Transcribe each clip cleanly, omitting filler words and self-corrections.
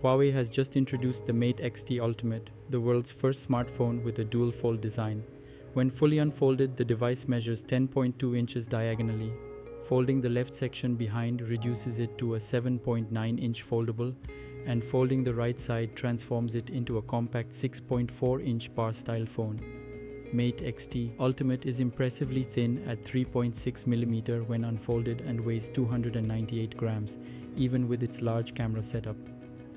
Huawei has just introduced the Mate XT Ultimate, the world's first smartphone with a dual-fold design. When fully unfolded, the device measures 10.2 inches diagonally. Folding the left section behind reduces it to a 7.9-inch foldable, and folding the right side transforms it into a compact 6.4-inch bar-style phone. Mate XT Ultimate is impressively thin at 3.6 mm when unfolded and weighs 298 grams, even with its large camera setup.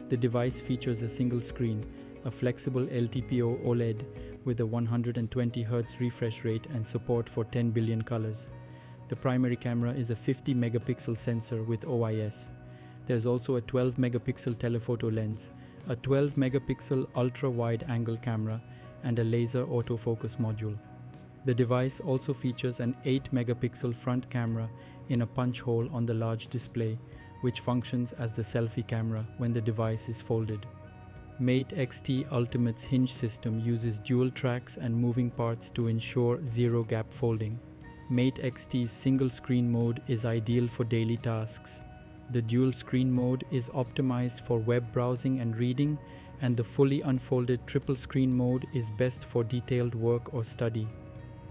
The device features a single screen, a flexible LTPO OLED with a 120 Hz refresh rate and support for 10 billion colors. The primary camera is a 50 megapixel sensor with OIS. There's also a 12 megapixel telephoto lens, a 12 megapixel ultra-wide angle camera, and a laser autofocus module. The device also features an 8 megapixel front camera in a punch hole on the large display, which functions as the selfie camera when the device is folded. Mate XT Ultimate's hinge system uses dual tracks and moving parts to ensure zero-gap folding. Mate XT's single-screen mode is ideal for daily tasks. The dual-screen mode is optimized for web browsing and reading, and the fully unfolded triple-screen mode is best for detailed work or study.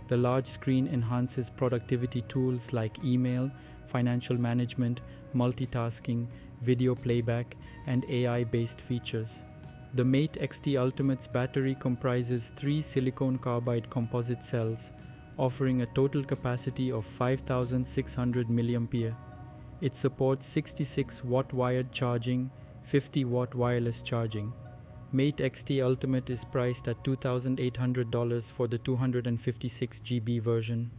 The large screen enhances productivity tools like email, financial management, multitasking, video playback, and AI-based features. The Mate XT Ultimate's battery comprises 3 silicon carbide composite cells, offering a total capacity of 5,600 mAh. It supports 66-watt wired charging, 50-watt wireless charging. Mate XT Ultimate is priced at $2,800 for the 256 GB version.